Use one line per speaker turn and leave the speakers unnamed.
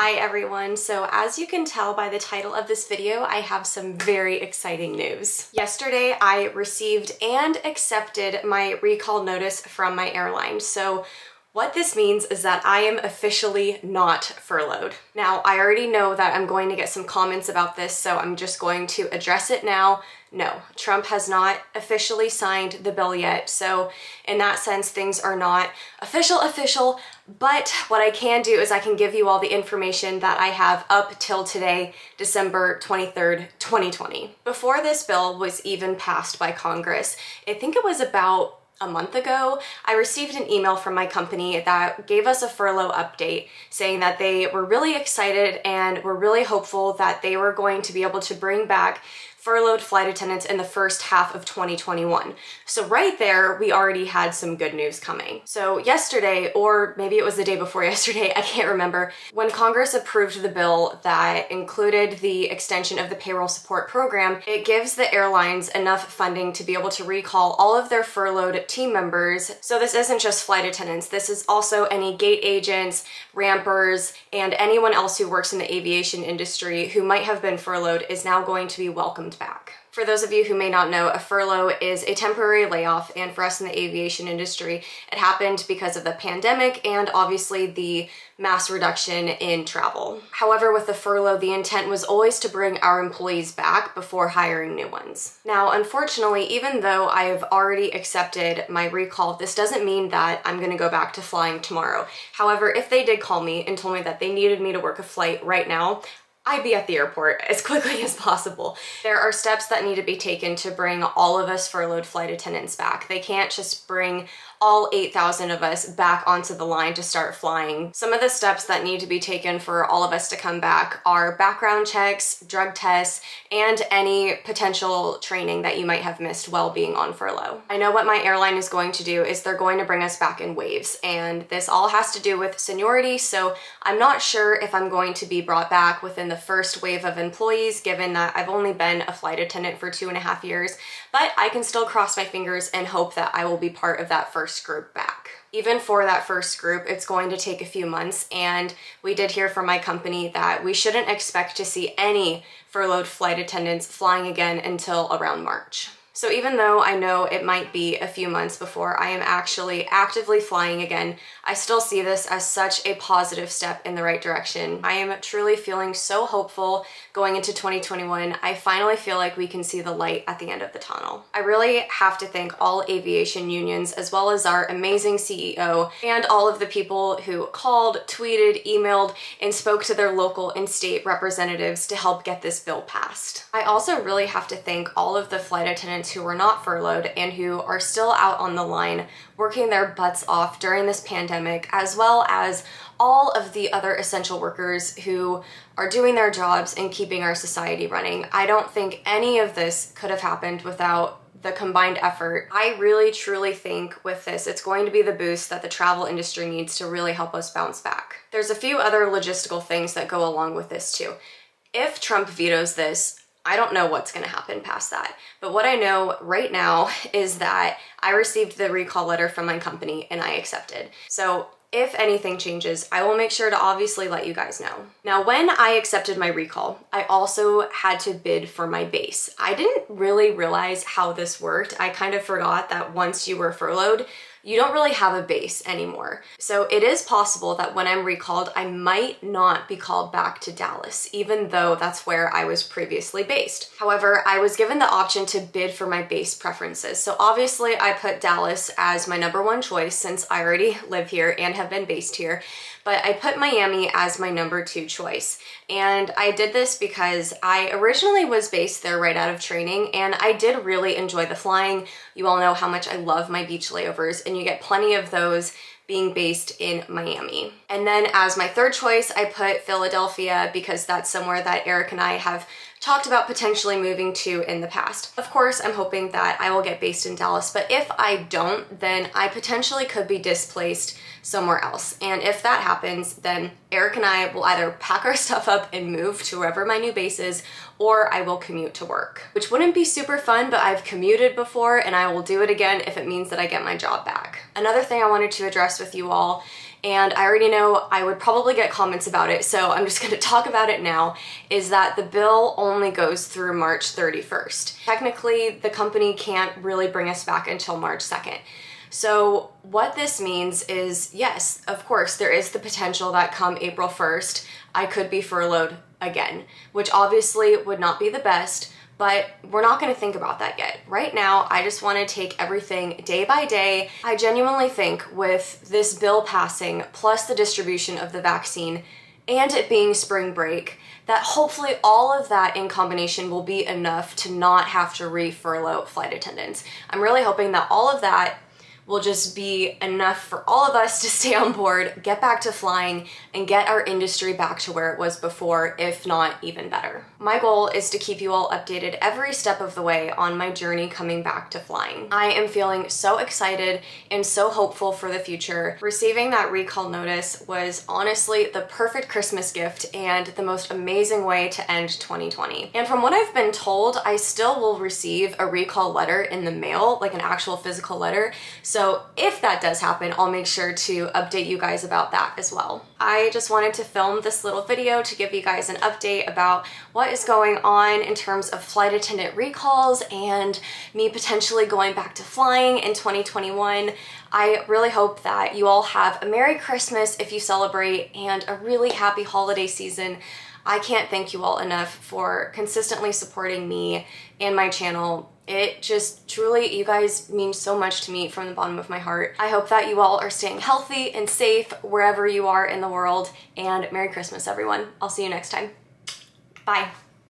Hi everyone, so as you can tell by the title of this video, I have some very exciting news. Yesterday I received and accepted my recall notice from my airline. So what this means is that I am officially not furloughed. Now, I already know that I'm going to get some comments about this, so I'm just going to address it now. No, Trump has not officially signed the bill yet, so in that sense, things are not official, but what I can do is I can give you all the information that I have up till today, December 23rd, 2020. Before this bill was even passed by Congress, I think it was about a month ago, I received an email from my company that gave us a furlough update saying that they were really excited and were really hopeful that they were going to be able to bring back furloughed flight attendants in the first half of 2021. So right there, we already had some good news coming. So yesterday, or maybe it was the day before yesterday, I can't remember, when Congress approved the bill that included the extension of the payroll support program, it gives the airlines enough funding to be able to recall all of their furloughed team members. So this isn't just flight attendants, this is also any gate agents, rampers, and anyone else who works in the aviation industry who might have been furloughed is now going to be welcomed back. For those of you who may not know, a furlough is a temporary layoff, and for us in the aviation industry, it happened because of the pandemic and obviously the mass reduction in travel. However, with the furlough, the intent was always to bring our employees back before hiring new ones. Now, unfortunately, even though I have already accepted my recall, this doesn't mean that I'm gonna go back to flying tomorrow. However, if they did call me and told me that they needed me to work a flight right now, I'd be at the airport as quickly as possible. There are steps that need to be taken to bring all of us furloughed flight attendants back. They can't just bring all 8,000 of us back onto the line to start flying. Some of the steps that need to be taken for all of us to come back are background checks, drug tests, and any potential training that you might have missed while being on furlough. I know what my airline is going to do is they're going to bring us back in waves, and this all has to do with seniority, so I'm not sure if I'm going to be brought back within the first wave of employees, given that I've only been a flight attendant for 2.5 years, but I can still cross my fingers and hope that I will be part of that first group back. Even for that first group, it's going to take a few months, and we did hear from my company that we shouldn't expect to see any furloughed flight attendants flying again until around March. So even though I know it might be a few months before I am actually actively flying again, I still see this as such a positive step in the right direction. I am truly feeling so hopeful going into 2021. I finally feel like we can see the light at the end of the tunnel. I really have to thank all aviation unions, as well as our amazing CEO, and all of the people who called, tweeted, emailed, and spoke to their local and state representatives to help get this bill passed. I also really have to thank all of the flight attendants who were not furloughed and who are still out on the line working their butts off during this pandemic, as well as all of the other essential workers who are doing their jobs and keeping our society running. I don't think any of this could have happened without the combined effort. I really truly think with this, it's going to be the boost that the travel industry needs to really help us bounce back. There's a few other logistical things that go along with this too. If Trump vetoes this, I don't know what's gonna happen past that. But what I know right now is that I received the recall letter from my company and I accepted. So if anything changes, I will make sure to obviously let you guys know. Now, when I accepted my recall, I also had to bid for my base. I didn't really realize how this worked. I kind of forgot that once you were furloughed, you don't really have a base anymore. So it is possible that when I'm recalled, I might not be called back to Dallas, even though that's where I was previously based. However, I was given the option to bid for my base preferences. So obviously I put Dallas as my #1 choice since I already live here and have been based here, but I put Miami as my #2 choice. And I did this because I originally was based there right out of training, and I did really enjoy the flying. You all know how much I love my beach layovers, and you get plenty of those being based in Miami. And then as my 3rd choice, I put Philadelphia because that's somewhere that Eric and I have talked about potentially moving to in the past. Of course, I'm hoping that I will get based in Dallas, but if I don't, then I potentially could be displaced somewhere else. And if that happens, then Eric and I will either pack our stuff up and move to wherever my new base is, or I will commute to work, which wouldn't be super fun, but I've commuted before and I will do it again if it means that I get my job back. Another thing I wanted to address with you all and I already know I would probably get comments about it, so I'm just going to talk about it now, is that the bill only goes through March 31st. Technically, the company can't really bring us back until March 2nd. So what this means is, yes, of course, there is the potential that come April 1st, I could be furloughed again, which obviously would not be the best, but we're not going to think about that yet. Right now, I just want to take everything day by day. I genuinely think with this bill passing, plus the distribution of the vaccine, and it being spring break, that hopefully all of that in combination will be enough to not have to re-furlough flight attendants. I'm really hoping that all of that will just be enough for all of us to stay on board, get back to flying, and get our industry back to where it was before, if not even better. My goal is to keep you all updated every step of the way on my journey coming back to flying. I am feeling so excited and so hopeful for the future. Receiving that recall notice was honestly the perfect Christmas gift and the most amazing way to end 2020. And from what I've been told, I still will receive a recall letter in the mail, like an actual physical letter. So if that does happen, I'll make sure to update you guys about that as well. I just wanted to film this little video to give you guys an update about what is going on in terms of flight attendant recalls and me potentially going back to flying in 2021. I really hope that you all have a Merry Christmas if you celebrate and a really happy holiday season. I can't thank you all enough for consistently supporting me and my channel. It just truly, you guys mean so much to me from the bottom of my heart. I hope that you all are staying healthy and safe wherever you are in the world, and Merry Christmas, everyone. I'll see you next time. Bye.